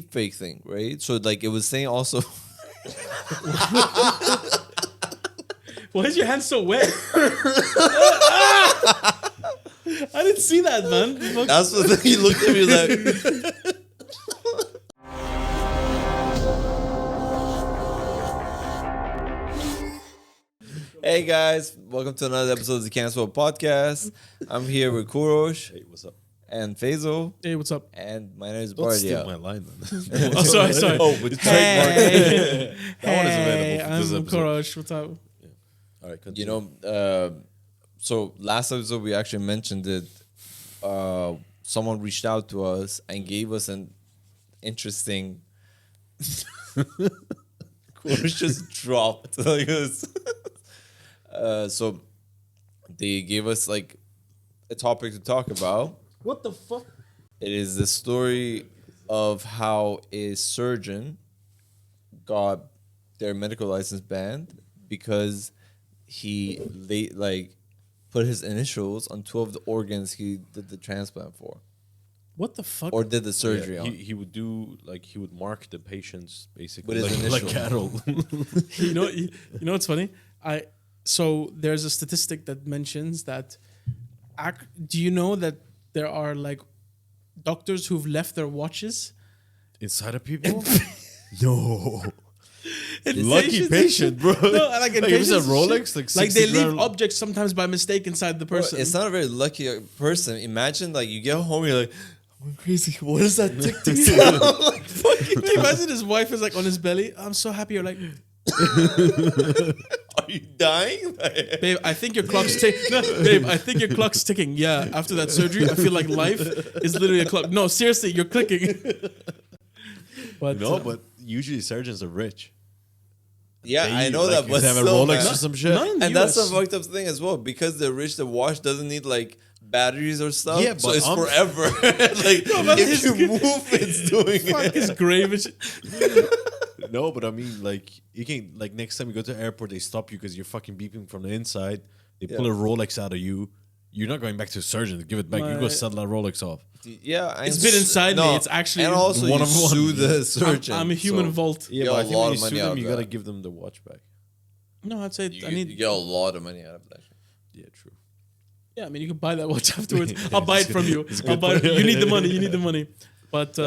deepfake thing, right? So like it was saying also. Why is your hand so wet? I didn't see that, man. That's what he looked at me like. Hey guys, welcome to another episode of the Cancellable Podcast. I'm here with Kurosh. Hey, what's up? And Faisal. Hey, what's up? And my name is Don't steal Bardia. my line, man. Oh, sorry. Oh, with trademark. Hey, That one is available for I'm this episode. Korosh. What's up? All right, You continue. know, so last episode we actually mentioned it. Someone reached out to us and gave us an interesting. Kurosh just dropped like this. So they gave us like a topic to talk about. What the fuck? It is the story of how a surgeon got their medical license banned because he put his initials on 2 of the organs he did the transplant for What the fuck? or did the surgery Yeah, on. he would do he would mark the patients basically With his like initials. cattle. you know what's funny? So there's a statistic that mentions that. Do you know that there are like doctors who've left their watches Inside of people? No. in Lucky patients? patient, bro. No, like in if it's a patients and Rolex, shit. like 60 they leave grand. objects sometimes by mistake inside the Bro, person. it's not a very lucky person. Imagine like you get home, you're like, I'm crazy. What is that tick tick sound? Like, fucking Can you imagine his wife is like on his belly? I'm so happy. You're like, are you dying? babe, I think your clock's ticking. No, babe, I think your clock's ticking. Yeah, after that surgery, I feel like life is literally a clock. No, seriously, you're clicking. But No, but usually surgeons are rich. Yeah, I They, know like, that, but they have a still, Rolex man. or some shit. Not in the And that's US. a fucked up thing as well, because they're rich. The watch doesn't need like batteries or stuff. Yeah, so but it's I'm- forever. Like but if it's you good. move, it's doing Fuck it. his grave and shit. No, but I mean, like, you can, like, next time you go to the airport, they stop you because you're fucking beeping from the inside. They pull a Rolex out of you. You're not going back to the surgeon to give it back. You go My- sell that Rolex off. Yeah, It's been inside me. It's actually and also one you of one. sue the surgeon. I'm a human so vault. Yeah, get but a I think lot when of you money sue out them, of you gotta that. give them the watch back. No, I'd say You, I need. you get a lot of money out of that. Yeah, true. Yeah, I mean, you can buy that watch afterwards. I'll buy it It's from good. you. It's I'll good buy it. point. You need the money. You need the money. But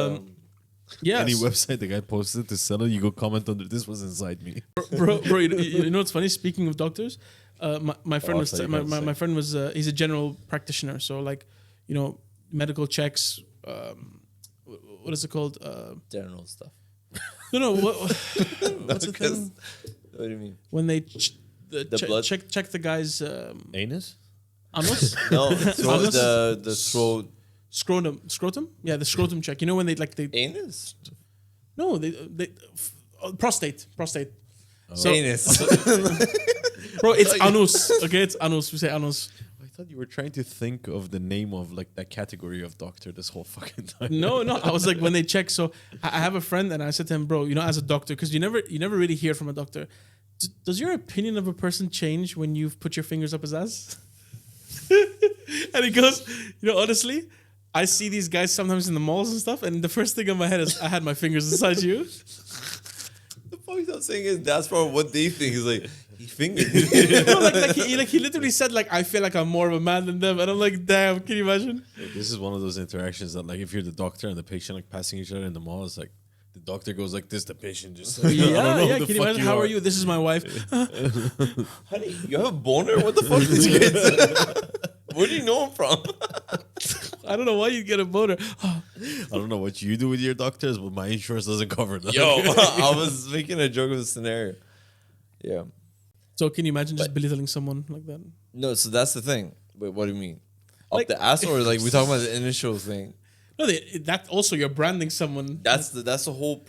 yeah, Any website the guy posted to sell it, you go comment under this was inside me. bro. You know what's funny? Speaking of doctors, my friend Oh, was I thought you were gonna my say. friend was he's a general practitioner. So like, you know, medical checks. What is it called? General stuff. No. What's the thing What do you mean? when they blood? check the guy's Anus? anus? No, throat, Anus? the throat. Scrotum? Yeah, the scrotum check. You know when they Anus? no, prostate. So, Anus. bro, it's anus. Okay, it's anus. We say anus. I thought you were trying to think of the name of like that category of doctor this whole fucking time. No. I was like when they check. So I have a friend, and I said to him, bro, you know, as a doctor, because you never really hear from a doctor. Does your opinion of a person change when you've put your fingers up his ass? And he goes, you know, honestly, I see these guys sometimes in the malls and stuff, and the first thing in my head is I had my fingers inside you. The fucked up thing is that's probably what they think. He's like, he fingered me. No, he literally said like I feel like I'm more of a man than them, and I'm like, damn, can you imagine? This is one of those interactions that like if you're the doctor and the patient like passing each other in the mall, it's like the doctor goes like this, the patient just like, I don't know who the Can you fuck imagine? How are you? This is my wife. Honey, you have a boner? What the fuck did you get? Where do you know him from? I don't know why you get a boner. I don't know what you do with your doctors, but my insurance doesn't cover that. Yo, I was making a joke of the scenario. Yeah. So can you imagine just belittling someone like that? No, so that's the thing. Wait, what do you mean? Like- Up the ass or like we talking about the initial thing? No, that also you're branding someone. That's the whole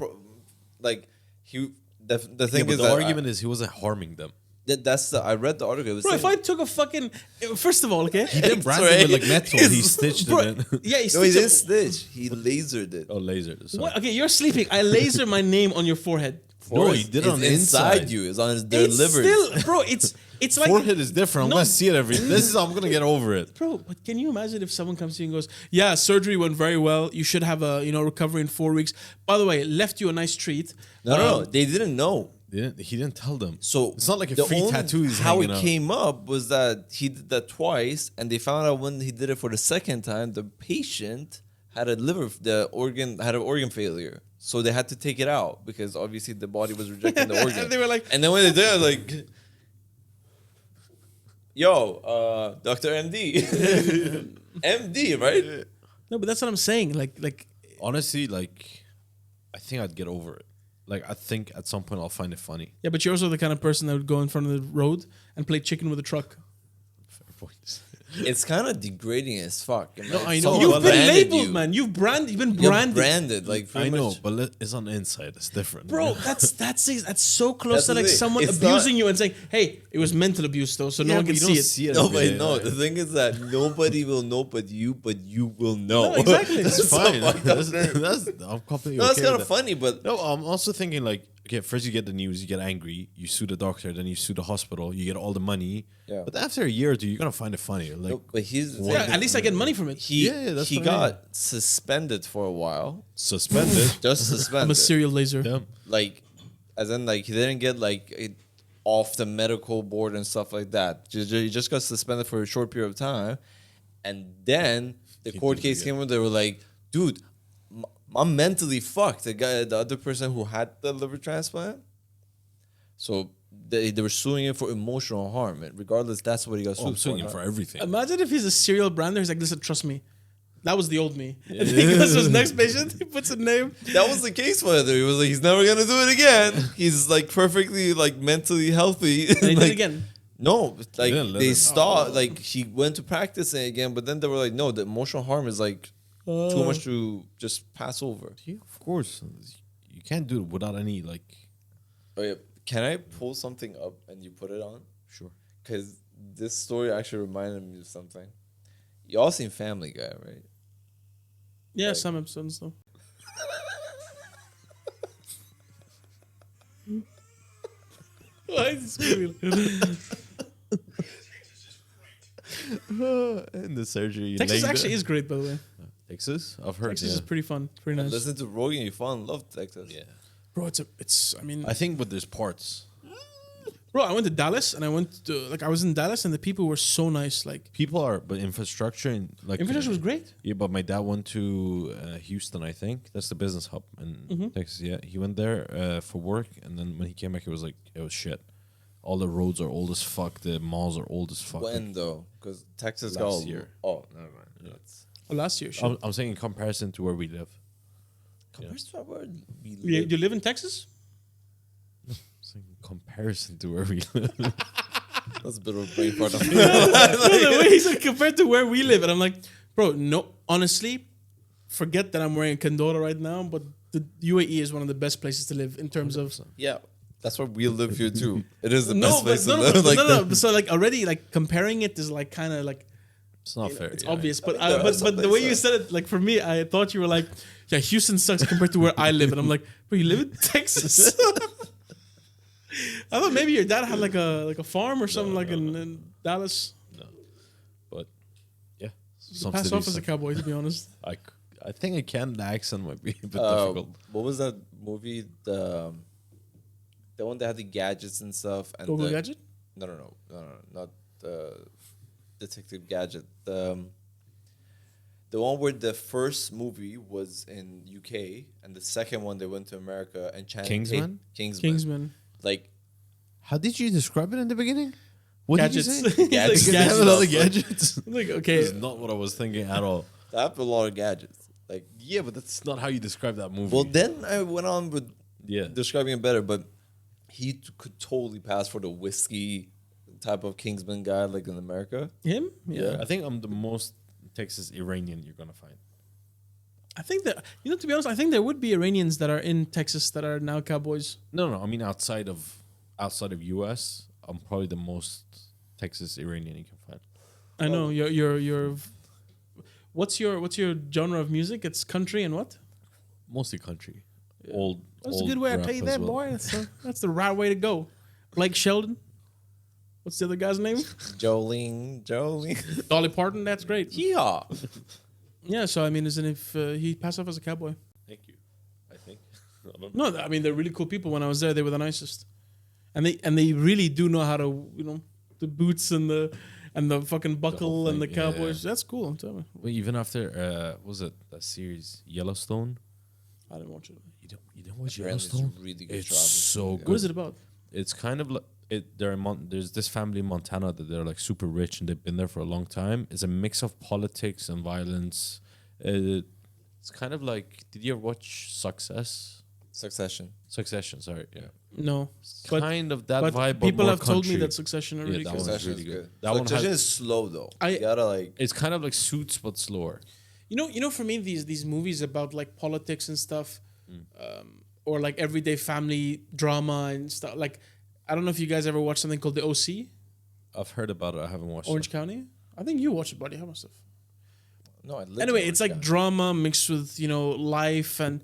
like he the thing but is the that argument is he wasn't harming them. that's the I read the article. It was Bro, if I saying, took a fucking first of all, okay, He didn't brand X-ray. it with like metal. He stitched bro, it in. yeah, no, he didn't stitch. He lasered it. Oh, laser. Sorry. What? Okay, you're sleeping. I laser my name on your forehead. No, he did it on the inside. you. It's on their It's livers. still, bro. It's like Forehead is different. I'm No. gonna see it every. I'm gonna get over it. Bro, but can you imagine if someone comes to you and goes, "Yeah, surgery went very well. You should have a recovery in 4 weeks. By the way, left you a nice treat." No, they didn't know. He didn't tell them. So it's not like a the free only- tattoo. He's how it hanging out. came up was that he did that twice, and they found out when he did it for the second time, the patient had an organ failure. So they had to take it out because obviously the body was rejecting the organ. And they were like, and then when they did it, like, yo, Dr. MD. MD, right? "No, but that's what I'm saying. Like, Honestly, like, I think I'd get over it. Like, I think at some point I'll find it funny. yeah, but you're also the kind of person that would go in front of the road and play chicken with a truck. Fair point. It's kind of degrading as fuck. No, I know. Someone You've been branded labeled, you. man. You've been You're branded. branded. Like, I pretty know, much. but it's on the inside. It's different. Bro, that's so close That's to like the thing. someone It's abusing not- you and saying, "Hey, it was mental abuse though, so no Yeah, one but can you see don't it." see it. No, every but day, no. like- The thing is that nobody will know but you will know. No, exactly. It's That's fine. so fucked up. I'm completely No, that's okay kind with of that. funny, but No, I'm also thinking like, okay, first you get the news, you get angry, you sue the doctor, then you sue the hospital, you get all the money. Yeah. But after a year or two, you're gonna find it funny. Like, no, but he's the Yeah, thing. at least I get money from it. Yeah, that's he what I mean. got suspended for a while. suspended. Just I'm a suspended. serial laser. yeah. Like, as in, like, he didn't get like it off the medical board and stuff like that. He just got suspended for a short period of time, and then the court did it case again. came when they were like, "Dude, I'm mentally fucked." The other person who had the liver transplant, so they were suing him for emotional harm, and regardless, that's what he got sued I'm suing him for. for everything. Imagine if he's a serial brander. He's like, "Listen, trust me, that was the old me." And then he goes to his next patient. He puts a name. That was the case for him. He was like, he's never gonna do it again. He's like perfectly like mentally healthy. And he did Like, it again. No, like didn't let they him. stopped. Like he went to practice it again, but then they were like, no, the emotional harm is like too much to just pass over. Yeah, of course. You can't do it without any like. Oh yeah, can I pull something up and you put it on? Sure. Because this story actually reminded me of something. Y'all seen Family Guy, right? Yeah, some episodes though. Why is this screaming? In the surgery. Texas actually is great, by the way. Texas. I've heard. Texas yeah. is pretty fun, pretty nice. Listen to Rogan, you fall in love with Texas. Yeah. Bro, it's. I mean, I think, but there's parts. bro, I went to Dallas and I was in Dallas and the people were so nice. Like, People are, but infrastructure and like infrastructure was great. Yeah, but my dad went to Houston, I think. That's the business hub in Texas. Yeah, he went there for work, and then when he came back, it was shit. All the roads are old as fuck. The malls are old as fuck. When though? Because Texas Last got year. Oh, never mind. That's Oh, last year, shit. I'm saying in comparison to where we live. compared to where we You, live. you live in Texas? I'm saying in comparison to where we live. That's a bit of a brain fart. No, the way he said compared to where we live, and I'm like, bro, no. Honestly, forget that I'm wearing a Condora right now, but the UAE is one of the best places to live in terms of. Yeah, that's where we live here too. It is the No, best but place no, to no, live. no, Like no, no. So like already like comparing it is like kind of like It's not fair. it's yeah. obvious, but there are but some the way you places. said it, like for me, I thought you were like, yeah, Houston sucks compared to where I live, and I'm like, but you live in Texas. I thought maybe your dad had like a farm or something in Dallas. No, but yeah, You some pass cities off as a suck. cowboy, to be honest. I think I can. The accent might be a bit Uh, difficult. what was that movie? The one that had the gadgets and stuff. And Google the, Gadget. No, not the Detective Gadget. The one where the first movie was in UK and the second one they went to America and Channing Kingsman? Kingsman. Like How did you describe it in the beginning? What Gadgets. did you say? He's like, Gadgets. They have gadgets. another gadgets. Like, okay. That's not what I was thinking at all. I have a lot of gadgets. Like, Yeah, but that's not how you describe that movie. well, then I went on with yeah, describing it better, but he could totally pass for the whiskey type of Kingsman guy, like in America. Him? Yeah. I think I'm the most Texas Iranian you're gonna find. I think that, to be honest, I think there would be Iranians that are in Texas that are now cowboys. No, I mean outside of US, I'm probably the most Texas Iranian you can find. I know your what's your genre of music? It's country and what? Mostly country. old. That's a old good way to rap pay as that, well. boy. That's the right way to go. Blake Sheldon. What's the other guy's name? Jolene. Dolly Parton. That's great. Yeah. Yeah. So I mean, isn't if he passed off as a cowboy? Thank you. I think. I don't know. No, I mean they're really cool people. When I was there, they were the nicest, and they really do know how to the boots and the fucking buckle thing, and the yeah. cowboys. That's cool. I'm telling you. But even after, was it that series Yellowstone? I didn't watch it. You don't watch Apparently it's Yellowstone? really good It's job. so good. What is it about? It's kind of like there's this family in Montana that they're like super rich and they've been there for a long time. It's a mix of politics and violence. It's kind of like, did you ever watch Succession. Succession, sorry, yeah. No, It's but kind of that but vibe. people but have more told me country. that Succession are Yeah, really that good. one's Succession really is good. good. That one Succession has- is slow though. I- You gotta like. It's kind of like Suits but slower. You know, for me, these movies about like politics and stuff, or like everyday family drama and stuff. Like, I don't know if you guys ever watched something called The OC, I've heard about it. I haven't watched Orange it. County. I think you watched it, buddy. How much stuff? No, I lived Anyway, in it's like Orange drama mixed with life and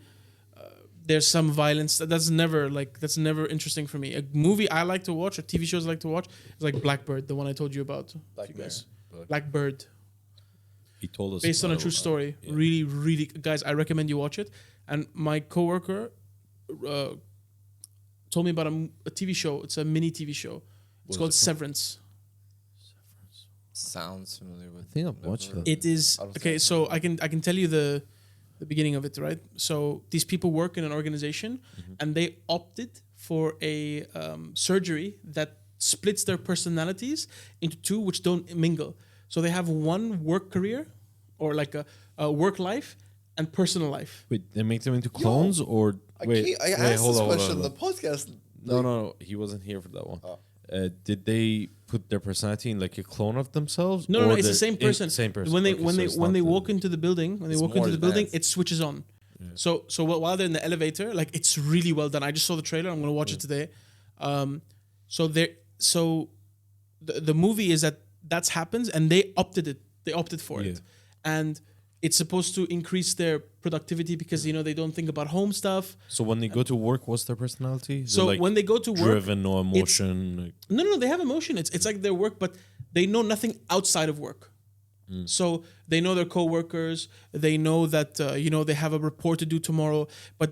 there's some violence. That's never interesting for me. A movie I like to watch, or TV shows I like to watch, is like Blackbird, the one I told you about. Black You guys. Black- Blackbird, He told us based on a about true it. story. Yeah. Really, really, guys, I recommend you watch it. And my coworker told me about a TV show. It's a mini TV show. It's What called is it Severance. Sounds familiar with. I think I've watched Never- that. It is I don't okay. think So I can tell you the beginning of it, right? So these people work in an organization, and they opted for a surgery that splits their personalities into two, which don't mingle. So they have one work career, or like a work life, and personal life. Wait, they make them into clones or wait? I wait, asked hold this on, hold question on, on the hold on. podcast. No, he wasn't here for that one. Oh. Did they put their personality in like a clone of themselves? No, or it's the they're same person. Same person. When they Okay, when so they it's when not they the- walk into the building, It's more advanced. it switches on. So while they're in the elevator, like it's really well done. I just saw the trailer. I'm gonna watch it today. So the movie is that's happens, and they opted for it, and it's supposed to increase their productivity because they don't think about home stuff. So when they go to work, what's their personality? Is it So like when they go to work, driven, no emotion. no, they have emotion. It's like their work, but they know nothing outside of work. So they know their coworkers. They know that they have a report to do tomorrow, but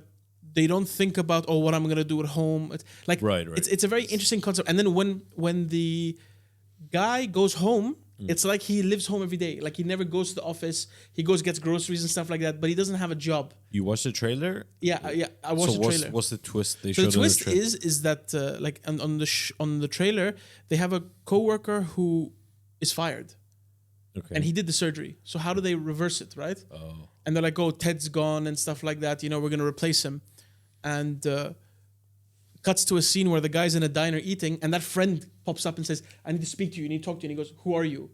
they don't think about what I'm gonna do at home. It's like Right. It's a very interesting concept. And then when the guy goes home, it's like he lives home every day. Like he never goes to the office. He gets groceries and stuff like that, but he doesn't have a job. You watched the trailer? Yeah. I watched So the trailer. what's the twist they So showed the twist in the trailer? is that like on the trailer they have a coworker who is fired. Okay. And he did the surgery. So how do they reverse it, right? Oh. And they're like, Ted's gone and stuff like that. We're going to replace him. And cuts to a scene where the guy's in a diner eating, and that friend pops up and says, I need to speak to you. I need to talk to you. And he goes, who are you?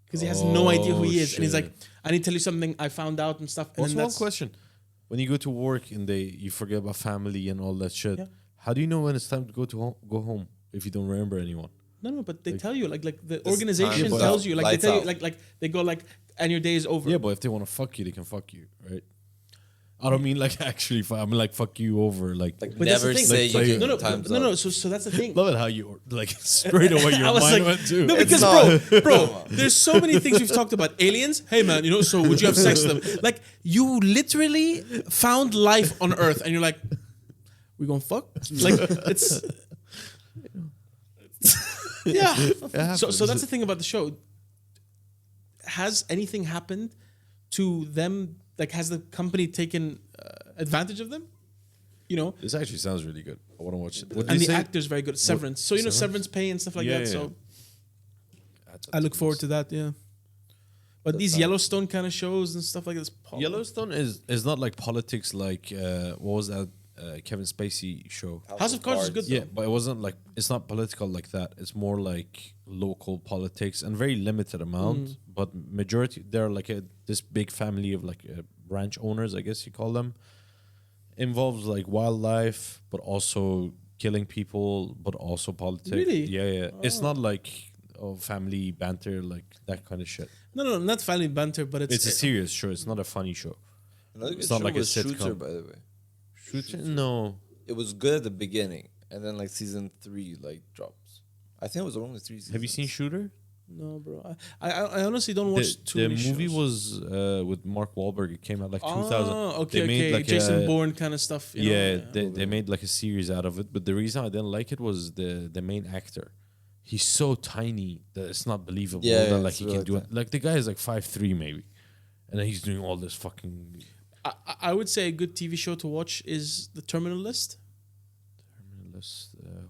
Because he has no idea who he is. And he's like, shit. I need to tell you something I found out and stuff. And Also, then one question: when you go to work and you forget about family and all that shit, Yeah. how do you know when it's time to go home if you don't remember anyone? No, but they tell you, like the time organization is tells up. you, like Lights they tell you, out. like they go like, and your day is over. Yeah, but if they want to fuck you, they can fuck you, right? I don't mean like actually. I mean like fuck you over, like. But that's the Never thing. say Like, you No, can times no. up. So that's the thing. Love it how you like straight away your I was mind like, went to. no, It's because not. bro, there's so many things we've talked about. Aliens, hey man, so would you have sex with them? Like you literally found life on Earth, and you're like, we gonna fuck? Like it's yeah. So that's the thing about the show. Has anything happened to them? Like, has the company taken advantage of them? This actually sounds really good. I want to watch it. What did And you the say? actor's very good. Severance. So severance pay and stuff like Yeah, that. yeah. So I look forward to that. Yeah. But these Yellowstone kind of shows and stuff like this. Yellowstone is not like politics. Like what was that Kevin Spacey show? House of Cards is good. Yeah, Though. but it wasn't like it's not political like that. It's more like local politics and very limited amount. But majority they're like this big family of like ranch owners, I guess you call them. Involves like wildlife, but also killing people, but also politics. Really? Yeah. It's not like family banter, like that kind of shit. No, not family banter, but It's a serious show. It's not a funny show. Another good It's not show like a was Shooter, sitcom. by the way. Shooter? No. It was good at the beginning, and then like season 3 like drops. I think it was only 3 seasons. Have you seen Shooter? No, bro. I honestly don't watch too The many movie shows. was with Mark Wahlberg. It came out like 2000. Oh, okay, They made okay. like Jason a- Bourne kind of stuff. You Yeah, know? they made like a series out of it. But the reason I didn't like it was the main actor. He's so tiny that it's not believable Yeah, that yeah, like it's he really can do like it. Like the guy is like 5'3" maybe, and then he's doing all this fucking. I would say a good TV show to watch is The Terminal List.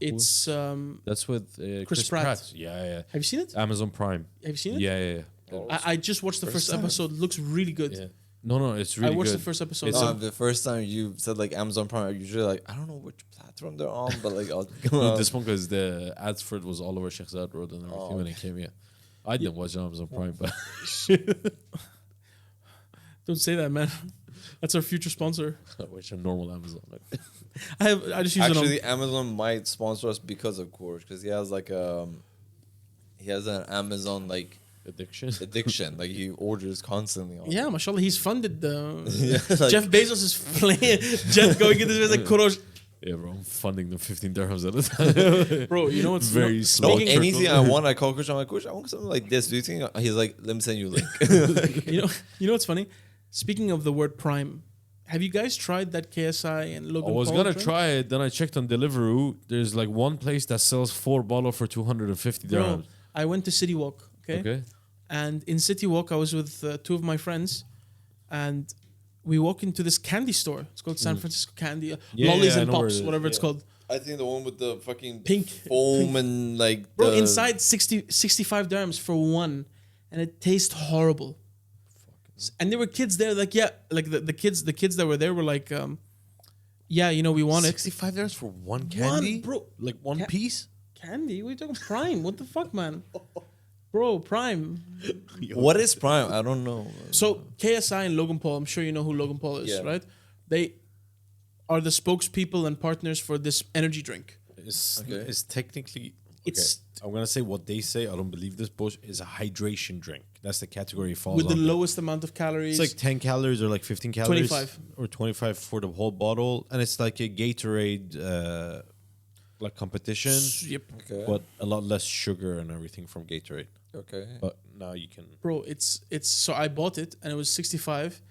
It's That's with Chris Pratt. Yeah, yeah. Have you seen it? Amazon Prime. Have you seen it? Yeah, yeah, yeah. I just watched the first time. episode. Looks really good. Yeah. No, it's really I watched good. the first episode. It's No, the first time you said like Amazon Prime, I'm usually like, I don't know which platform they're on, but like I'll go No, on. this one because the ads for it was all over Sheikh Zayed Road and everything when it came. Yeah, I didn't watch it on Amazon Prime, but Don't say that, man. That's our future sponsor. I watch a normal Amazon. I just use Actually, it Amazon might sponsor us because of Course, because he has like he has an Amazon like addiction. Like he orders constantly. on. Yeah, mashallah, he's funded. Yeah, like- Jeff Bezos is playing. Jeff going into this like Kurosh. Yeah, bro, I'm funding them 15 dirhams at a time. Bro, you know what's Very no, slow. No, speaking- anything I want, I call Kush. I'm like, Kush, I want something like this. Do you think? He's like, let me send you a link. you know what's funny? Speaking of the word Prime, have you guys tried that KSI and Logan? I was Paul gonna drink? try it, then I checked on Deliveroo. There's like one place that sells 4 bottles for 250 Bro, dirhams. I went to City Walk. Okay. And in City Walk, I was with 2 of my friends, and we walk into this candy store. It's called San Francisco Candy, Yeah, Lollies yeah, I and know where it Pops, is. whatever it's Yeah. called. I think the one with the fucking Pink- foam pink. and like Bro, the, inside 65 dirhams for one, and it tastes horrible. And there were kids there, like the kids that were there were like, yeah, you know, we want it. 65 dirhams for one One, candy? bro. Like one piece? Candy? What are you talking Prime? What the fuck, man? Bro, Prime. What is Prime? I don't know. So KSI and Logan Paul, I'm sure you know who Logan Paul is, Yeah. right? They are the spokespeople and partners for this energy drink. It's technically. It's- I'm gonna say what they say. I don't believe this bullshit. Is a hydration drink. That's the category it falls With the under. lowest amount of calories. It's like 10 calories or like 15 calories. 25. Or 25 for the whole bottle. And it's like a Gatorade like competition. Yep. Okay. But a lot less sugar and everything from Gatorade. Okay. But now you can. Bro, it's so I bought it and it was 65.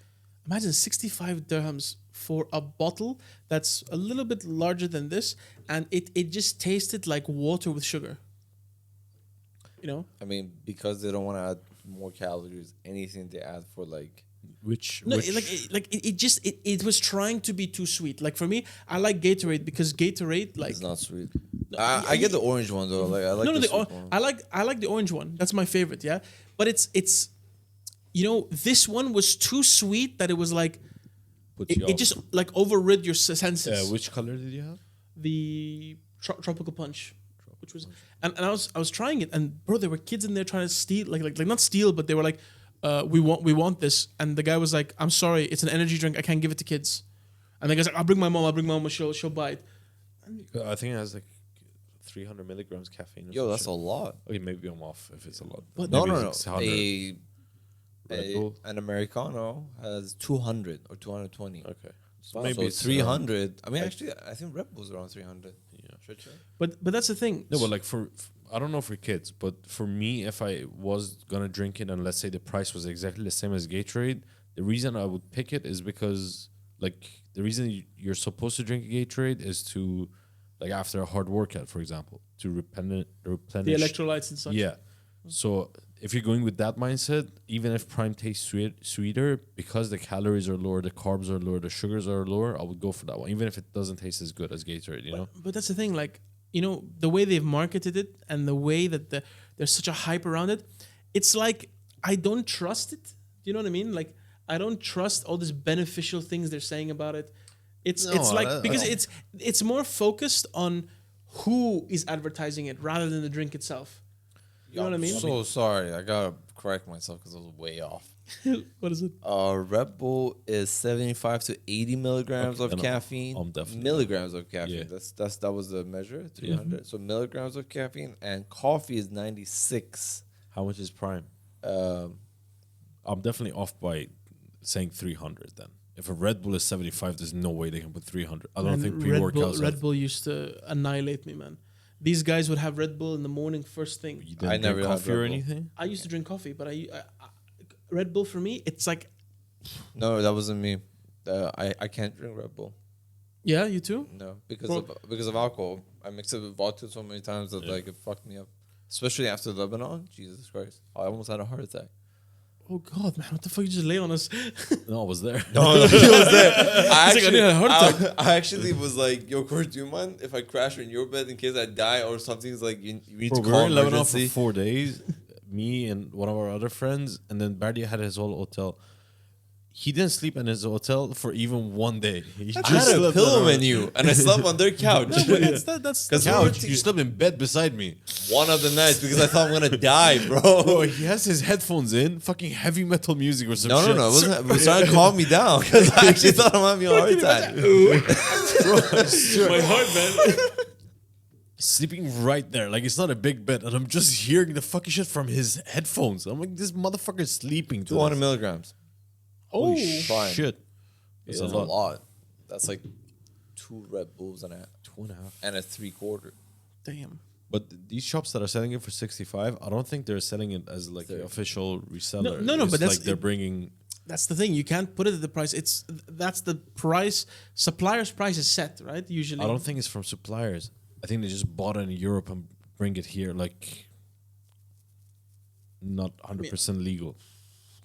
Imagine 65 dirhams for a bottle that's a little bit larger than this, and it just tasted like water with sugar. You know? I mean, because they don't want to add more calories, anything they add for like. Which. No, which it was trying to be too sweet. Like for me, I like Gatorade because Gatorade like It's not sweet. No, I get the orange one though. Like I like no, the the sweet one. I like the orange one. That's my favorite. Yeah, but it's you know, this one was too sweet that it was like puts you it off. just like overrid your senses. Which color did you have? The tropical punch, which was and I was trying it, and bro, there were kids in there trying to steal like not steal, but they were like, we want this, and the guy was like, I'm sorry, it's an energy drink, I can't give it to kids, and the guy's like, I'll bring my mom, she'll buy it. I think it has like 300 milligrams caffeine. Or Yo, some that's shit. a lot. Okay, maybe I'm off if it's a lot. But No, Maybe no, it's no. 100. Red Bull? An Americano has 200 or 220. Okay. So So maybe it's 300. I mean, actually, I think Red Bull's around 300. Yeah. Should check. But that's the thing. No, but like for I don't know for kids, but for me, if I was gonna drink it and let's say the price was exactly the same as Gatorade, the reason I would pick it is because like the reason you're supposed to drink a Gatorade is to like after a hard workout, for example, to replenish The electrolytes and such. Yeah. So if you're going with that mindset, even if Prime tastes sweeter, because the calories are lower, the carbs are lower, the sugars are lower, I would go for that one, even if it doesn't taste as good as Gatorade, you know? But that's the thing, like, you know, the way they've marketed it and the way that there's such a hype around it, it's like, I don't trust it. Do you know what I mean? Like, I don't trust all these beneficial things they're saying about it. It's like, because it's more focused on who is advertising it rather than the drink itself. You know what I mean? So sorry, I gotta correct myself because I was way off. What is it? Red Bull is 75 to 80 milligrams Okay, of then caffeine. I'm definitely- milligrams of caffeine. Yeah. That was the measure. 300. So milligrams of caffeine, and coffee is 96. How much is Prime? Um, I'm definitely off by saying 300 then. If a Red Bull is 75, there's no way they can put 300. I don't Man, think Red pre-workouts. Bull, Red Bull used to annihilate me, man. These guys would have Red Bull in the morning, first thing. You didn't I never drink had coffee Red or Bull. anything. I used to drink coffee, but Red Bull for me, it's like, No, that wasn't me. I can't drink Red Bull. yeah, you too? No, because Bro. because of alcohol. I mixed it with vodka so many times that like it fucked me up. Especially after Lebanon. Jesus Christ. I almost had a heart attack. Oh God, man, what the fuck you just lay on us? No, I was there. No, he was there. I need a heart attack. I actually was like, yo, Kurt, do you mind if I crash in your bed in case I die or something's like you need Bro, to we were call in Lebanon for emergency? 4 days. Me and one of our other friends, and then Bardi had his whole hotel. He didn't sleep in his hotel for even 1 day. He I had a slept pillow on menu and I slept on their couch. That's Because couch. You slept in bed beside me. one of the nights because I thought I'm gonna die, Bro, bro. he has his headphones in, fucking heavy metal music or some No, shit. it wasn't. It was trying to calm me down because I actually thought I might be a heart attack. my heart, man. Sleeping right there, like it's not a big bed, and I'm just hearing the fucking shit from his headphones. I'm like, this motherfucker's sleeping. To 200 this. milligrams. Oh, Fine. Shit. That's That's a lot. That's like 2 Red Bulls and 2.5. a 3/4. damn. But these shops that are selling it for 65, I don't think they're selling it as like the official reseller. No, It's but that's- like they're bringing. That's the thing. You can't put it at the price. That's the price. Supplier's price is set, right? Usually. I don't think it's from suppliers. I think they just bought it in Europe and bring it here, like not 100% legal.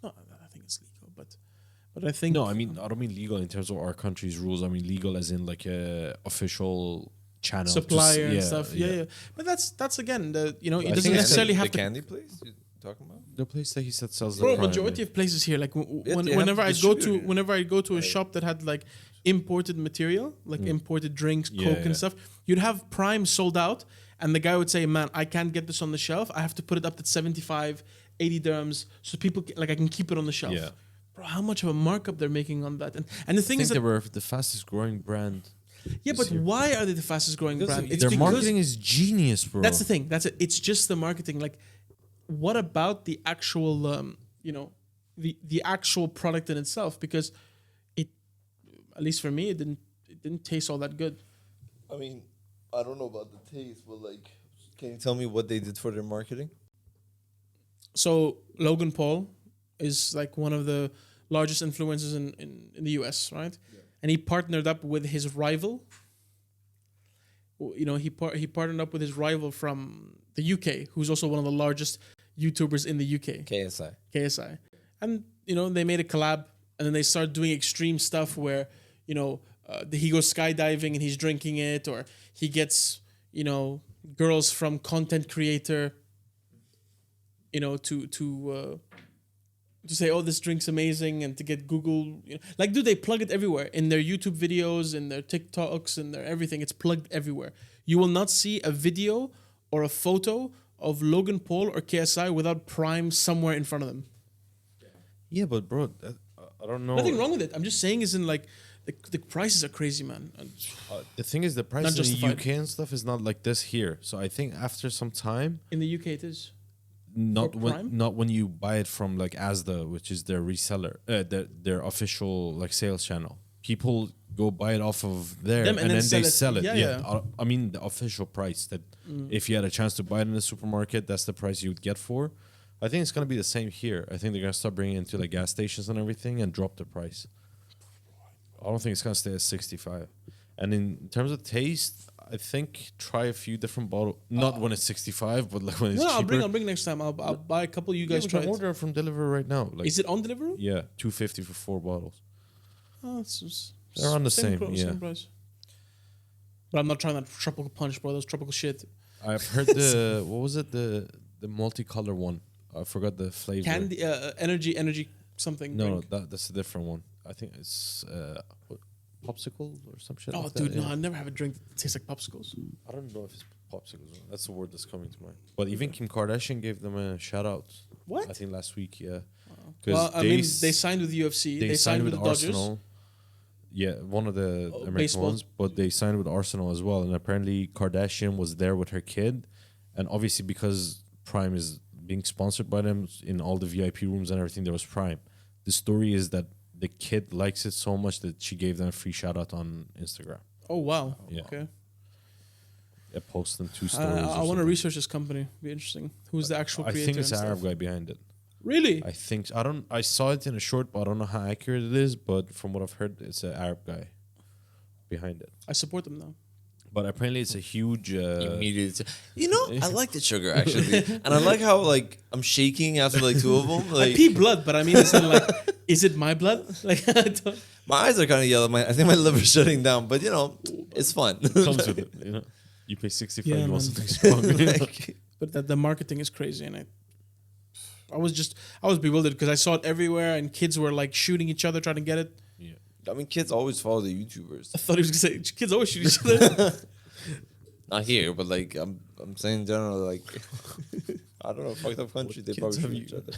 No, I think it's legal, but I think No, I mean I don't mean legal in terms of our country's rules. I mean legal as in like a official channel supplier and stuff. Yeah. But that's again the it I doesn't think necessarily have the to. candy place you talking about? The place that he said sells Bro, the Prime, majority of places here, like they have whenever I go to distributor. whenever I go to a shop that had like imported material, like imported drinks, Yeah, Coke yeah. and stuff, you'd have Prime sold out, and the guy would say, "Man, I can't get this on the shelf. I have to put it up to 75, 80 dirhams, so people like I can keep it on the shelf." Yeah. Bro, how much of a markup they're making on that? And the I thing think is they that were the fastest growing brand. yeah, but year. why are they the fastest growing Because brand? of- It's Their because marketing is genius, bro. that's the thing. That's it. It's just the marketing. Like, what about the actual, the actual product in itself? Because it, at least for me, it didn't taste all that good. I mean, I don't know about the taste, but like, can you tell me what they did for their marketing? So Logan Paul is like one of the largest influencers in the US, right? Yeah. And he partnered up with his rival. He partnered up with his rival from the UK, who's also one of the largest YouTubers in the UK. KSI. And, they made a collab, and then they start doing extreme stuff where, he goes skydiving and he's drinking it, or he gets, girls from content creator, to say, oh, this drink's amazing, and to get Google, like, dude, they plug it everywhere in their YouTube videos, in their TikToks, in their everything. It's plugged everywhere. You will not see a video or a photo of Logan Paul or KSI without Prime somewhere in front of them. Yeah, but bro, I don't know. Nothing wrong with it. I'm just saying, is in like the prices are crazy, man. The thing is, the price Not in the justified. UK and stuff is not like this here. So I think after some time, In the UK, it is. not For when Prime? not when you buy it from like Asda, which is their reseller, their official like sales channel. People go buy it off of there, Them and then they sell it. Yeah. I mean the official price that if you had a chance to buy it in the supermarket, that's the price you would get for. I think it's gonna be the same here. I think they're gonna start bringing it into like gas stations and everything and drop the price. I don't think it's gonna stay at 65. And in terms of taste, I think try a few different bottles. Not when it's 65, but like when it's No, cheaper. I'll bring next time. I'll buy a couple. You guys we try can it. order from Deliveroo right now. Like, Is it on Deliveroo? yeah, $250 for 4 bottles. Oh, They're on the same, yeah. Same price. But I'm not trying that tropical punch, bro. That's tropical shit. I've heard the what was it the multicolor one? I forgot the flavor. Candy, energy, something. No, drink. that's a different one. I think it's popsicle or some shit. Oh, like dude, that, no, yeah. I never have a drink that tastes like popsicles. I don't know if it's popsicles. That's the word that's coming to mind. But even Kim Kardashian gave them a shout out. What? I think last week, yeah. Well, I mean, they signed with UFC. They signed with the Dodgers. Arsenal. Yeah, one of the American baseball. ones, but they signed with Arsenal as well. And apparently, Kardashian was there with her kid, and obviously because Prime is being sponsored by them in all the VIP rooms and everything, there was Prime. The story is that the kid likes it so much that she gave them a free shout out on Instagram. Oh wow. Yeah. Okay. Yeah, posting 2 stories. I want to research this company. Be interesting. Who's the actual I creator? think it's and an Arab stuff? guy behind it. Really? I think I saw it in a short, but I don't know how accurate it is. But from what I've heard, it's an Arab guy behind it. I support them now. But apparently, it's a huge. Immediately. You know, I like the sugar actually, and I like how like I'm shaking after like 2 of them. I Like pee blood, but I mean, it's not like, is it my blood? Like, I don't. my eyes are kind of yellow. I think my liver's shutting down, but you know, it's fun. comes with it, you know. You pay 65, Yeah, you want man. something strong. You know? Like, But that the marketing is crazy, and I was bewildered because I saw it everywhere, and kids were like shooting each other trying to get it. Yeah. I mean, kids always follow the YouTubers. I thought he was gonna say kids always shoot each other. Not here, but like I'm saying in general, like I don't know, fucked up country, they Kids probably have shoot you- each other.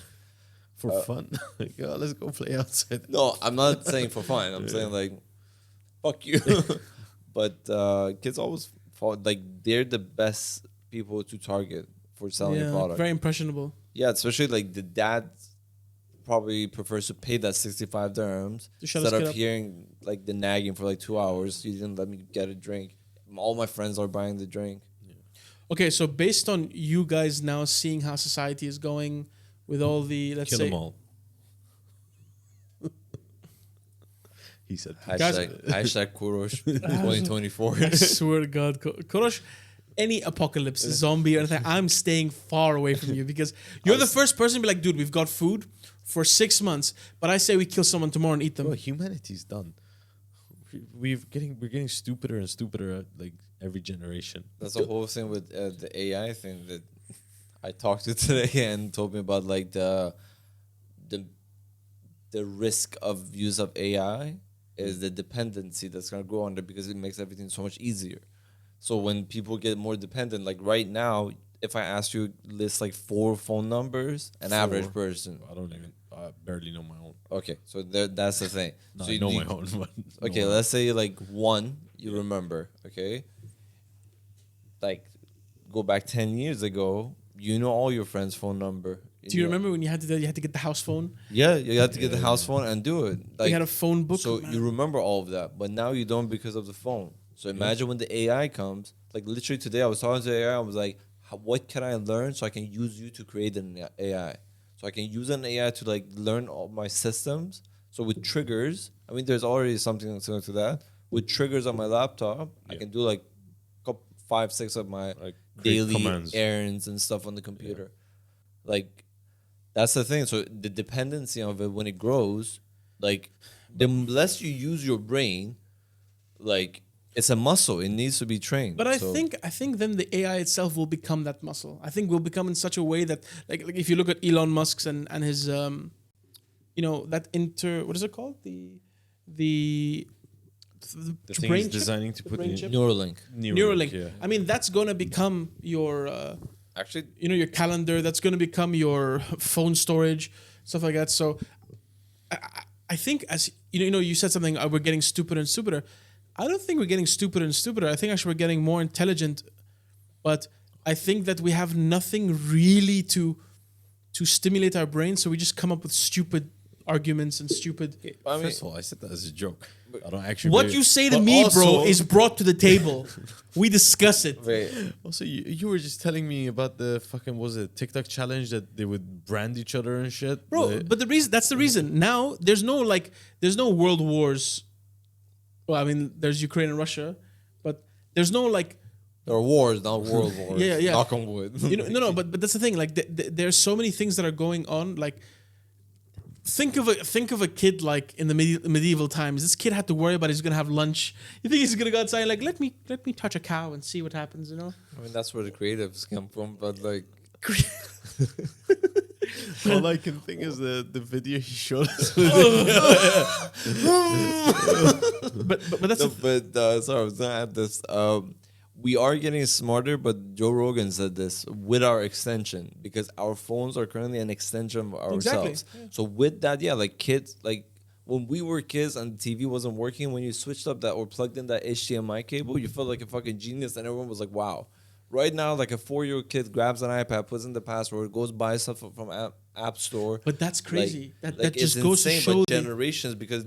For fun. Like, oh, let's go play outside. No, I'm not saying for fun. I'm saying like, fuck you. But kids always follow, like they're the best people to target for selling a product. very impressionable. Yeah, especially like the dad probably prefers to pay that 65 dirhams To shut instead his kid of up. hearing like the nagging for like 2 hours. You didn't let me get a drink. All my friends are buying the drink. Okay, so based on you guys now seeing how society is going with all the let's Kill say them all. He said, Hashtag Kurosh 2024. I swear to God, Korosh, any apocalypse, zombie or anything, I'm staying far away from you because you're the first person to be like, dude, we've got food for 6 months, but I say we kill someone tomorrow and eat them. bro, humanity's done. We're getting stupider and stupider at like every generation. That's the whole thing with the AI thing that I talked to today and told me about like the risk of use of AI is the dependency that's gonna grow under because it makes everything so much easier. So when people get more dependent, like right now, if I ask you list like 4 phone numbers, an average person. I barely know my own. Okay, so that's the thing. No, so I know my own. But Okay, no. let's say like 1 you remember, okay? Like go back 10 years ago, you know all your friends' phone number. Do you remember when you had to get the house phone? Yeah, you had to get the house phone and do it. We had a phone book. so man. you remember all of that, but now you don't because of the phone. So imagine when the AI comes, like literally today I was talking to the AI, I was like, what can I learn so I can use you to create an AI? So I can use an AI to like learn all my systems. So with triggers, I mean, there's already something similar to that. With triggers on my laptop, I can do like 5, 6 of my Like create daily commands. errands and stuff on the computer. Like that's the thing. So the dependency of it when it grows, like the less you use your brain, like it's a muscle. It needs to be trained. But I So- think then the AI itself will become that muscle. I think will become in such a way that like if you look at Elon Musk's and his that what is it called? The The thing brain he's chip? designing to The put brain in chip? Neuralink. Neuralink. Yeah. I mean that's going to become your Actually, your calendar. That's going to become your phone storage, stuff like that. So I think as you said something. We're getting stupider and stupider. I don't think we're getting stupider and stupider. I think actually we're getting more intelligent. But I think that we have nothing really to stimulate our brains, so we just come up with stupid arguments and stupid. I mean, First of all, I said that as a joke. I don't actually. What really- you say to but me, bro, also- is brought to the table. We discuss it. wait, Also, you were just telling me about the fucking TikTok challenge that they would brand each other and shit, Bro, Like- but that's the reason. Now there's no world wars. Well, I mean, there's Ukraine and Russia, but there's no like there are wars, not world wars. Yeah. Knock on wood. no, but that's the thing. Like, there's so many things that are going on. Like, think of a kid like in the medieval times. This kid had to worry about he's gonna have lunch. You think he's gonna go outside like let me touch a cow and see what happens? You know. I mean, that's where the creatives come from, but like, all I can think is the video he showed us. But that's no, but sorry, I was gonna add this. We are getting smarter, but Joe Rogan said this with our extension because our phones are currently an extension of ourselves. Exactly. So with that, yeah, like kids, like when we were kids and the TV wasn't working, when you switched up that or plugged in that HDMI cable, you felt like a fucking genius, and everyone was like, "Wow." right now, like a 4-year-old kid grabs an iPad, puts in the password, goes buy stuff from app store. But that's crazy. Like, that just goes to show but generations, because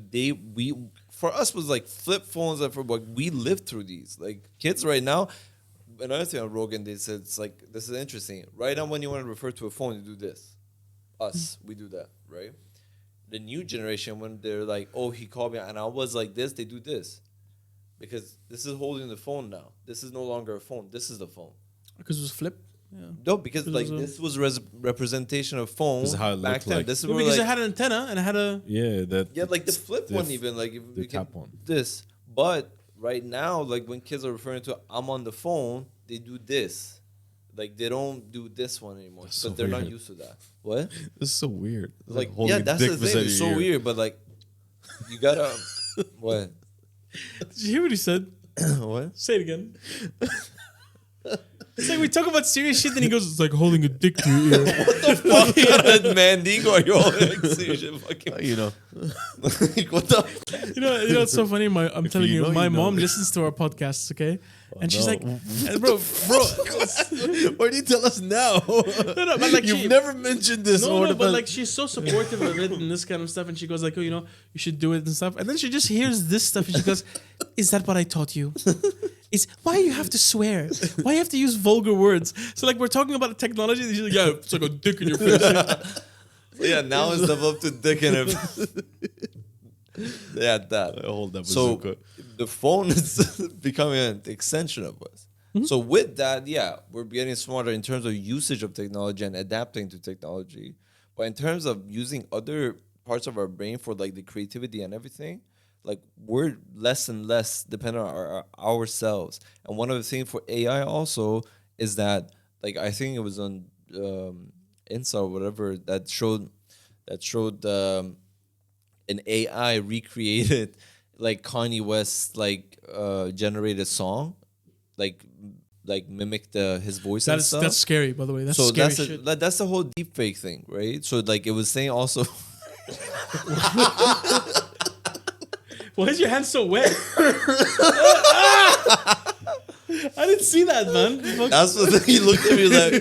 for us was like flip phones, and for what we lived through these. Like kids right now, another thing on Rogan, they said, it's like, this is interesting. Right now, when you want to refer to a phone, you do this. Us, we do that, right? The new generation, when they're like, oh, he called me and I was like this, they do this. Because this is holding the phone now. This is no longer a phone. This is the phone. Because it was flip? Yeah. No, because like this was representation of phone This is how it back looked then. like. This is Yeah, where because like, it had an antenna and it had a... like the flip one even. Like if the we can tap one. this. But right now, like when kids are referring to I'm on the phone, they do this. Like they don't do this one anymore. That's But so they're not weird. used to that. What? This is so weird. It's Like holding yeah, a that's dick the thing. beside It's your so ear. weird, but like you gotta what? Did you hear what he said? What? Say it again. It's like we talk about serious shit, then he goes, it's like holding a dick to your ear. What the fuck? Mandingo, are you all like serious? Fucking, You know. like, what the? You know, it's so funny. I'm If telling you you, know, my you know. mom listens to our podcasts, okay? And she's no. like, bro, Why do you tell us now? no, but like You've never mentioned this. no, but like she's so supportive of it and this kind of stuff, and she goes like, oh, you know, you should do it and stuff, and then she just hears this stuff and she goes, is that what I taught you? Is why you have to swear? Why you have to use vulgar words? So like we're talking about a technology, and she's like, yeah, it's like a dick in your face. So yeah, now it's developed to dick in it. Yeah, that. Hold that So bazooka. the phone is becoming an extension of us. So with that, yeah, we're getting smarter in terms of usage of technology and adapting to technology. But in terms of using other parts of our brain for like the creativity and everything, like we're less and less dependent on ourselves. And one of the things for AI also is that, like, I think it was on Insta or whatever that showed an AI recreated like Kanye West generated song, like mimicked his voice and stuff. That's scary, by the way. That's So scary that's shit. that's the whole deepfake thing, right? So like it was saying also. Why is your hand so wet? I didn't see that, man. Fuck. That's what he looked at me like.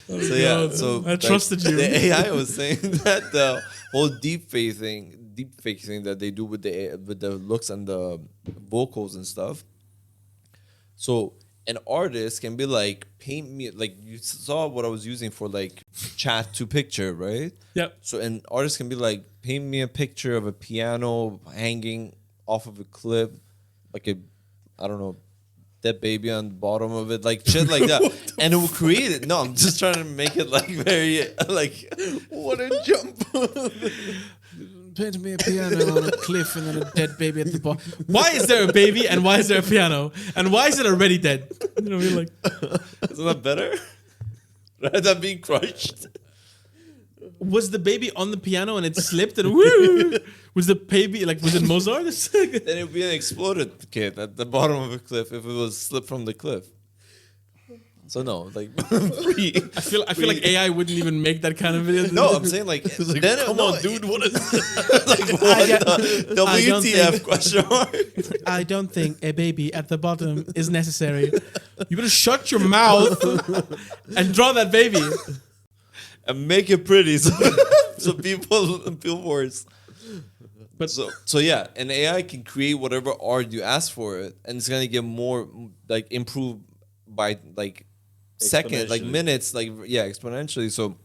So yeah, God, so I trusted you. The AI was saying that the whole deepfake thing that they do with the looks and the vocals and stuff. So an artist can be like, paint me, like you saw what I was using for like chat to picture, right? Yep. So an artist can be like, paint me a picture of a piano hanging off of a cliff, like I don't know, dead baby on the bottom of it, like shit like that. And it will create it. No, I'm just trying to make it like very, like, what a jump. Paint me a piano on a cliff and then a dead baby at the bottom. Why is there a baby and why is there a piano? And why is it already dead? You know, we're like, Isn't that better? Rather than being crushed. was the baby on the piano and it slipped and woo? Was the baby, like, was it Mozart? Then it would be an exploded kid at the bottom of a cliff if it was slipped from the cliff. So no, like free. I feel like AI wouldn't even make that kind of video. No, I'm saying like, then Come on, dude. What is this? Like what the WTF question mark? I don't think a baby at the bottom is necessary. You better shut your mouth and draw that baby. And make it pretty so people feel worse. But So yeah, an AI can create whatever art you ask for it, and it's gonna get more like improved by like seconds, like Exponentially. minutes, like yeah, exponentially. So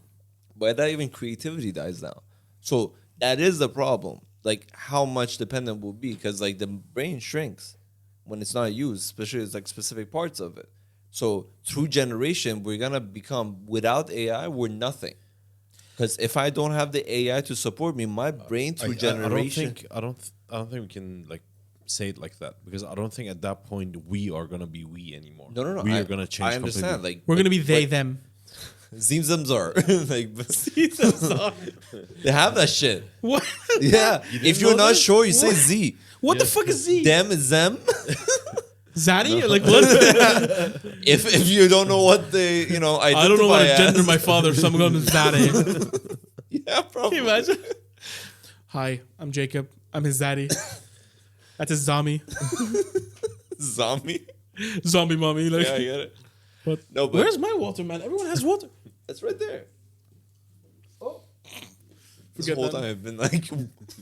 by that, even creativity dies down. So that is the problem. Like how much dependent we'll be, because like the brain shrinks when it's not used, especially it's like specific parts of it. So through generation, we're gonna become, without AI, we're nothing. Because if I don't have the AI to support me, my brain through generation. I don't think we can like say it like that, because I don't think at that point we are gonna be we anymore. No. We are gonna change. I understand. completely. Like we're gonna be they, them. Zimzams are like they have that shit. What? Yeah. If you're know not this? sure, you say Z. What the fuck is Z? Them is them. Zaddy? Like what? If you don't know what they identify I don't know what to as. gender my father, so I'm going to Zaddy. Yeah, probably. Can you imagine? Hi, I'm Jacob. I'm his zaddy. That's his Zami. Zombie. Zombie mommy. Like, Yeah, I get it. but No, but where's my water, man? Everyone has water. it's right there. Oh, this Forget whole that. time I've been like,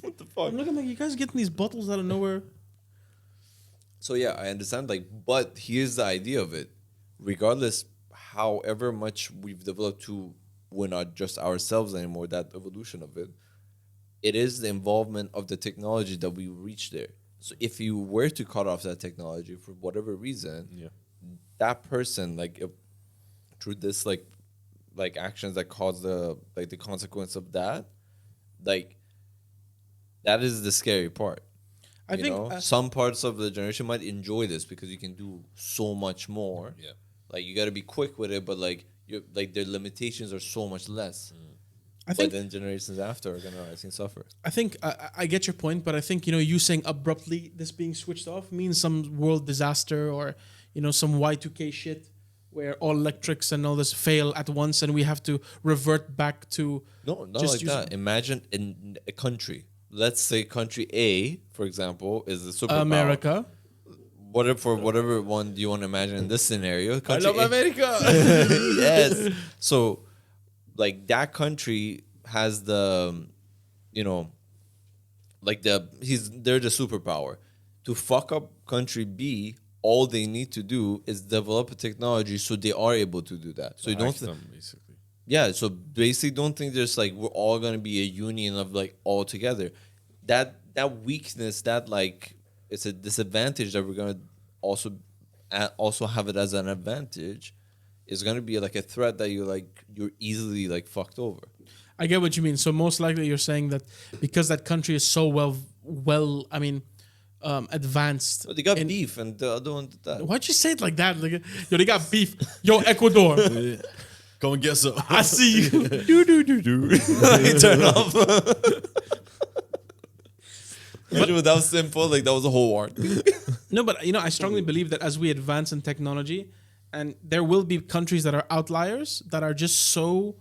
what the fuck? I'm looking like you guys getting these bottles out of nowhere. So yeah, I understand. Like, but here's the idea of it. Regardless, however much we've developed to, we're not just ourselves anymore. That evolution of it, it is the involvement of the technology that we reach there. So if you were to cut off that technology for whatever reason, that person, like, if, through this like actions that cause the consequence of that, like, that is the scary part. I You think know? Some parts of the generation might enjoy this because you can do so much more. Yeah. Like, you got to be quick with it, but like their limitations are so much less. I think But then generations after are gonna, I think, suffer. I get your point, but I think, you know, you saying abruptly this being switched off means some world disaster or, you know, some Y2K shit where all electrics and all this fail at once and we have to revert back to No, not just like using- that. Imagine in a country. Let's say country A, for example, is the superpower. America. Whatever one do you want to imagine in this scenario? Country love A- America. Yes. So, like, that country has the, you know, like they're the superpower. To fuck up country B, all they need to do is develop a technology so they are able to do that. So you don't. them, basically. Yeah, so basically, don't think there's like we're all gonna be a union of like all together. That weakness, that like it's a disadvantage that we're gonna also have it as an advantage, is gonna be like a threat that you're easily like fucked over. I get what you mean. So most likely you're saying that because that country is so advanced. But they got beef, and the other one did that. Why'd you say it like that? Like, yo, they got beef. Yo, Ecuador. Go and get some. I see you. Do. Turn off. Imagine if that was simple, like that was a whole war. No, but you know, I strongly believe that as we advance in technology, and there will be countries that are outliers that are just so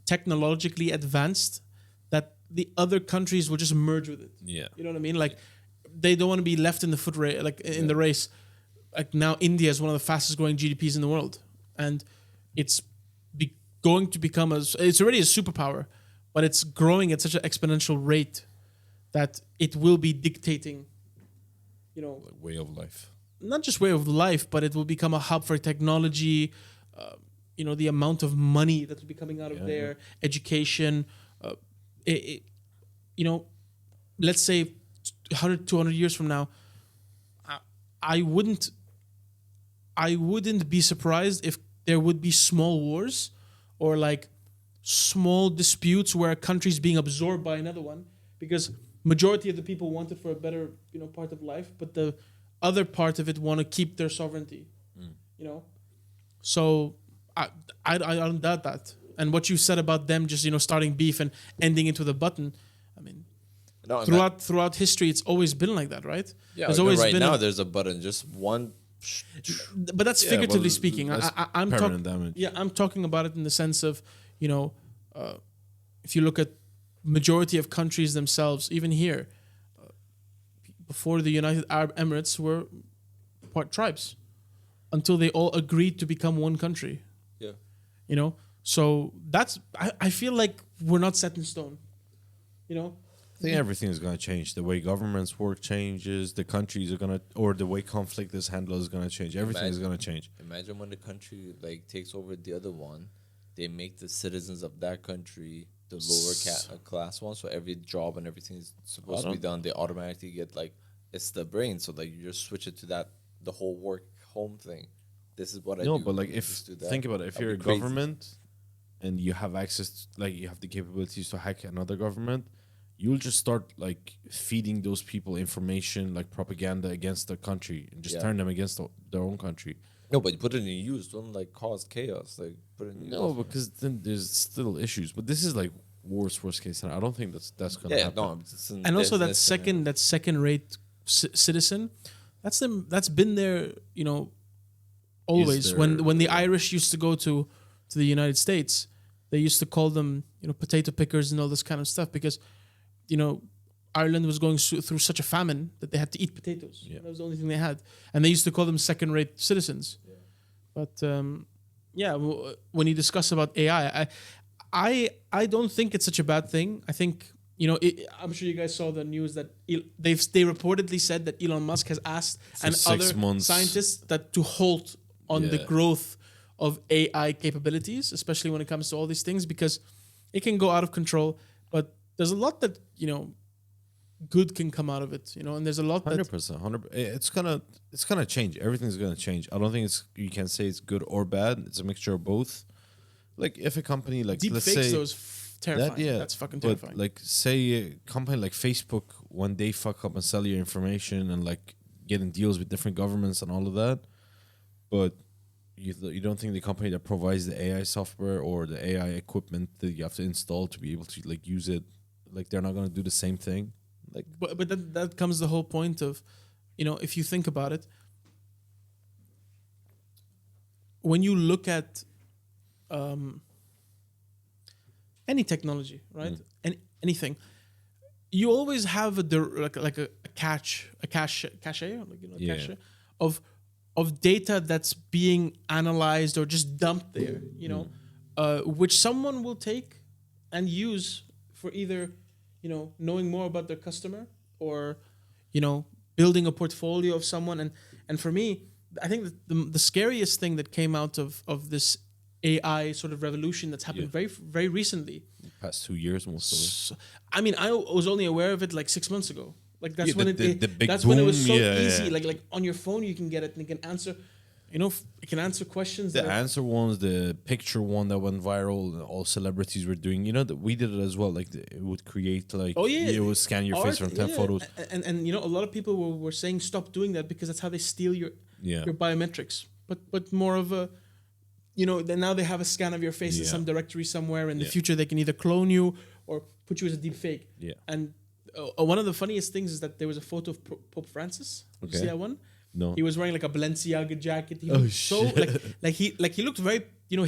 technologically advanced that the other countries will just merge with it. Yeah. You know what I mean? Like they don't want to be left in the in the race. Like now, India is one of the fastest growing GDPs in the world, and it's going to become it's already a superpower, but it's growing at such an exponential rate that it will be dictating, you know, Like way of life. not just way of life, but it will become a hub for technology. You know, the amount of money that will be coming out of there, education. You know, let's say 100, 200 years from now, I wouldn't be surprised if there would be small wars or like small disputes where a country is being absorbed by another one because majority of the people want it for a better, you know, part of life, but the other part of it want to keep their sovereignty, you know? So I don't doubt that. And what you said about them just, you know, starting beef and ending it with a button, I mean, No, throughout history, it's always been like that, right? yeah, There's even always right been now a- there's a button, just one. but that's Yeah, figuratively well, speaking. that's I'm permanent talking. damage. Yeah, I'm talking about it in the sense of, you know, if you look at majority of countries themselves, even here, before the United Arab Emirates were part tribes, until they all agreed to become one country. Yeah. You know, so that's I feel like we're not set in stone. You know, I think everything is going to change. The way governments work changes. The countries are going to, or the way conflict is handled is going to change. Everything is going to change. Imagine when the country like takes over the other one, they make the citizens of that country the lower class one. So every job and everything is supposed to be done. They automatically get like it's the brain. So like you just switch it to that the whole work home thing. This is what I do. No, but like Just do that. think about it. If That'd you're a be crazy. government and you have access, like you have the capabilities to hack another government, you'll just start like feeding those people information like propaganda against the country and just Yeah. turn them against their own country. No, but you put it in use. Don't like cause chaos. Like put it in use. No, because then there's still issues. But this is like worst case scenario. I don't think that's gonna Yeah, happen. no. It's and also that second rate citizen, that's been there, you know, always. there- When the Irish used to go to the United States, they used to call them, you know, potato pickers and all this kind of stuff because, you know, Ireland was going through such a famine that they had to eat potatoes. Yeah. That was the only thing they had, and they used to call them second-rate citizens. Yeah. But when you discuss about AI, I don't think it's such a bad thing. I think I'm sure you guys saw the news that they reportedly said that Elon Musk has asked For and 6 other months. scientists that to halt on the Yeah. growth of AI capabilities, especially when it comes to all these things, because it can go out of control. But there's a lot that good can come out of it, and there's a lot that 100%. 100%. It's gonna change. Everything's gonna change. I don't think you can say it's good or bad. It's a mixture of both. Like if a company like deep let's fakes say though is terrifying. That's fucking terrifying. But like say a company like Facebook, when they fuck up and sell your information and like getting deals with different governments and all of that, but you don't think the company that provides the AI software or the AI equipment that you have to install to be able to like use it, like they're not gonna do the same thing? Like, but that comes the whole point of, if you think about it, when you look at any technology, right? And anything, you always have a cache, cache of data that's being analyzed or just dumped there, which someone will take and use for either, knowing more about their customer or, building a portfolio of someone. And for me, I think that the scariest thing that came out of this AI sort of revolution that's happened very, very recently. past 2 years most of it. So, I mean, I was only aware of it like 6 months ago. Like that's Yeah, when the big that's when it was so boom, yeah, easy. yeah. Like on your phone you can get it and it can answer. It can answer questions. The that are- answer ones, the picture one that went viral, all celebrities were doing. That we did it as well. Like it would create like Oh, yeah. it would scan your face from 10 photos. And a lot of people were saying stop doing that because that's how they steal your Yeah. biometrics. But more of a then now they have a scan of your face in Yeah. some directory somewhere. In the Yeah. future, they can either clone you or put you as a deep fake. Yeah. And one of the funniest things is that there was a photo of Pope Francis. You Okay. see that one? No. He was wearing like a Balenciaga jacket. He Oh, looked so shit. like he looked very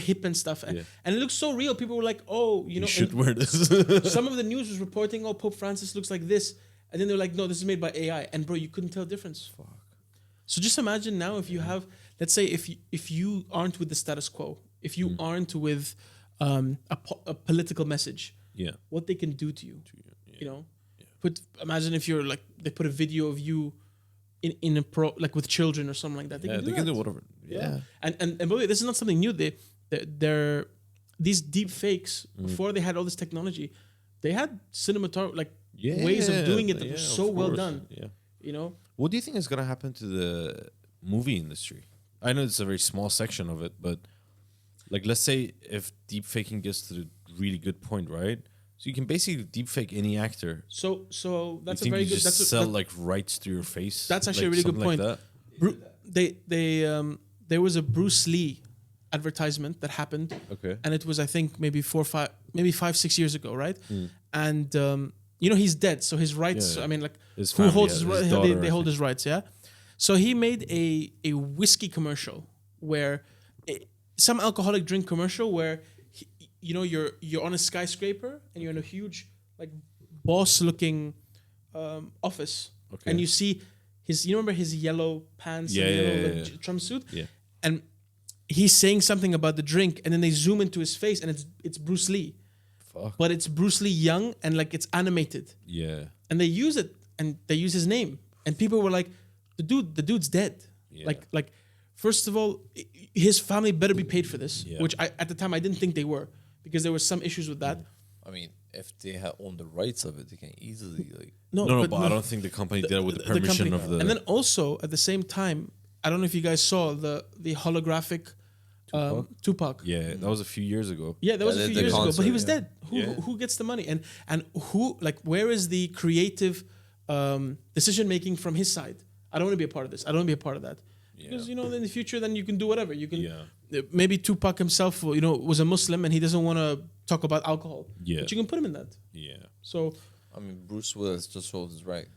hip and stuff, and, Yeah. and it looked so real. People were like, oh, You and should wear this. some of the news was reporting, oh, Pope Francis looks like this, and then they're like, no, this is made by AI, and bro, you couldn't tell the difference. Fuck. So just imagine now if you have, let's say, if you aren't with the status quo, if you aren't with a political message, Yeah. what they can do to you, Yeah. Imagine if you're like they put a video of you in a like with children or something like that. They Yeah, can do they can that. do whatever. Yeah. And by the way, this is not something new. They're these deep fakes before they had all this technology. They had ways of doing it that was so of well course. done. Yeah. What do you think is gonna happen to the movie industry? I know it's a very small section of it, but like let's say if deep faking gets to the really good point, right? So you can basically deep fake any actor. So that's you think a very you good. just That's sell like rights to your face. That's actually like, a really good something point. Like that? There was a Bruce Lee advertisement that happened, Okay. and it was I think maybe 5-6 years ago, right? And he's dead, so his rights. Yeah. I mean, like His who family, holds his his rights? daughter, They I hold think. his rights, yeah. So he made a whiskey commercial where some alcoholic drink commercial where you're on a skyscraper and you're in a huge like boss looking office, Okay. and you see you remember his yellow pants Yeah, and yeah, yellow yeah, like, yeah. Trump suit, Yeah. and he's saying something about the drink, and then they zoom into his face, and it's Bruce Lee, Fuck. but it's Bruce Lee young and like it's animated, Yeah. and they use it and they use his name, and people were like, the dude's dead. Yeah. Like first of all, his family better be paid for this, Yeah. which at the time I didn't think they were, because there were some issues with that. I mean, if they own the rights of it, they can easily like. No, but I don't think the company did it with the permission of the. And then also at the same time, I don't know if you guys saw the holographic Tupac. Yeah, that was a few years ago. Yeah, that was a few the years ago, but he concert, was yeah. dead. Yeah. Who gets the money, and who where is the creative decision making from his side? I don't want to be a part of this. I don't want to be a part of that. Yeah. Because in the future, then you can do whatever. You can Yeah. maybe Tupac himself, was a Muslim and he doesn't want to talk about alcohol. Yeah. But you can put him in that. Yeah. So I mean, Bruce Willis just holds his right.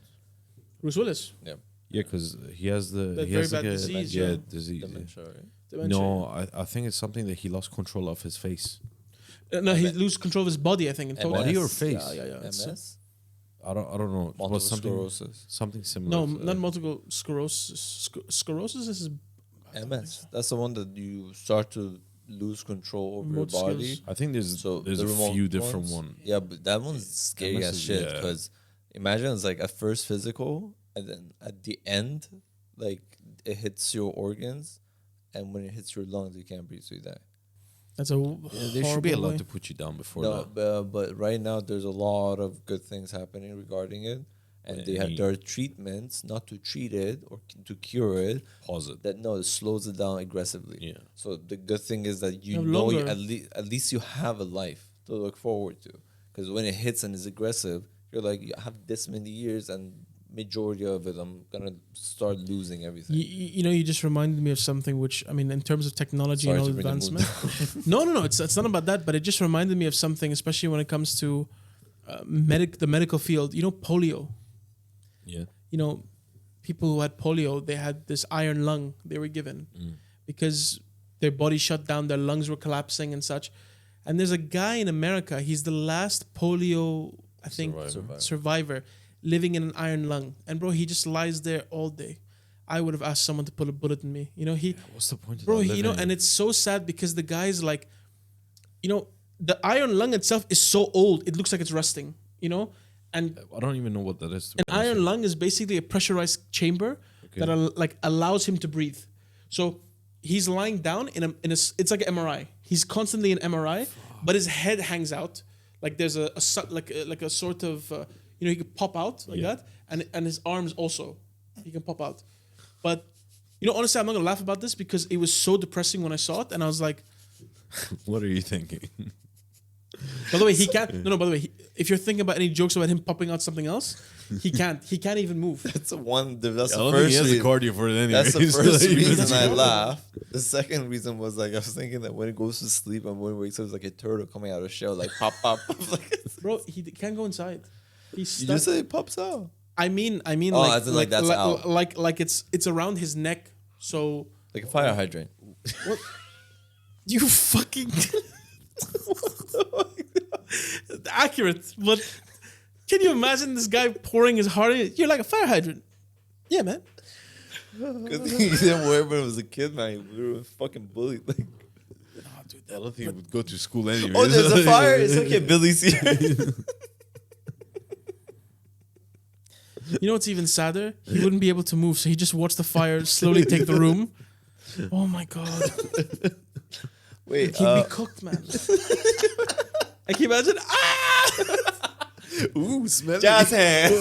Bruce Willis, Yeah. Yeah, because he has That he very has like bad a disease, yeah yeah. disease. Yeah. Dementia, right? dementia. No, I think it's something that he lost control of his face. No, he lose control of his body. I think in total. Body or MS? face? Yeah. It's, MS. I don't know. It Multiple was sclerosis. something similar. No, to not multiple sclerosis. Sclerosis is MS. That's the one that you start to lose control over your Motor skills. body. I think there's So a the remote few different ones- ones. Yeah, but that one's scary MS as is- shit. yeah. Because imagine it's like at first physical, and then at the end, like it hits your organs, and when it hits your lungs, you can't breathe, so you die. That's a Yeah, there should be horrible allowed way. to put you down before No, that. but right now there's a lot of good things happening regarding it, and there are treatments not to treat it or to cure it. Pause it. That it slows it down aggressively. Yeah. So the good thing is that you have know longer. at least you have a life to look forward to. Because when it hits and is aggressive, you're like, I have this many years and majority of it I'm gonna start losing everything. You just reminded me of something which, I mean, in terms of technology Sorry and all to bring the mood advancement. No, it's not about that, but it just reminded me of something, especially when it comes to the medical field. You know, polio. Yeah. You know, people who had polio, they had this iron lung they were given because their body shut down, their lungs were collapsing and such. And there's a guy in America, he's the last polio, I think, survivor living in an iron lung. And bro, he just lies there all day. I would have asked someone to put a bullet in me. You know, What's the point of bro, that? and it's so sad because the guy's like, the iron lung itself is so old, it looks like it's rusting, and I don't even know what that is. an iron lung is basically a pressurized chamber that allows him to breathe. So he's lying down it's like an MRI. He's constantly in MRI, but his head hangs out. Like there's a sort of he can pop out like that, and his arms also he can pop out. But honestly, I'm not gonna laugh about this because it was so depressing when I saw it, and I was like, What are you thinking? by the way, he can't. No. By the way, if you're thinking about any jokes about him popping out something else, he can't. He can't even move. That's the one. That's I the don't think first. he has the reason. cardio for it anyway. That's the first reason I horrible. laughed. The second reason was like I was thinking that when it goes to sleep and when it wakes up, it's like a turtle coming out of shell, like pop, pop, pop. Like, Bro, he can't go inside. He's you stuck. just say it pops out. I mean, Oh, as in, like, that's out. Like it's around his neck. So Like a fire hydrant. what? You fucking accurate, but can you imagine this guy pouring his heart in? You're like a fire hydrant. Yeah, man. Good thing you didn't worry when I was a kid, man. We were fucking bullied. Like, I don't think he would go to school anyway. oh, there's a fire. It's okay, Billy's here. You know what's even sadder? He wouldn't be able to move, so he just watched the fire slowly take the room. Oh my god. Wait, He'd be cooked, man. I can you imagine. Ooh, smell jazz hands.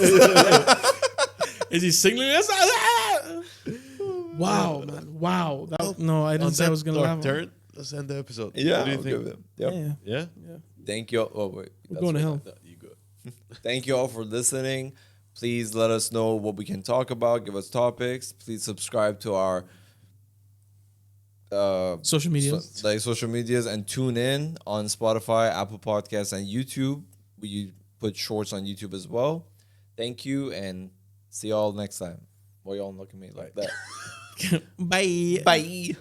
Is he singling us? Wow, man. Wow. No, I didn't say I was going to laugh. Turn. Let's end the episode. Yeah, What do you I'll think? give it. Yep. Yeah. Yeah? Thank you. Oh wait, We're going to hell. You go. Thank you all for listening. Please let us know what we can talk about. Give us topics. Please subscribe to our Social media. social medias, and tune in on Spotify, Apple Podcasts, and YouTube. We put shorts on YouTube as well. Thank you, and see y'all next time. Why y'all look at me like that? Bye. Bye.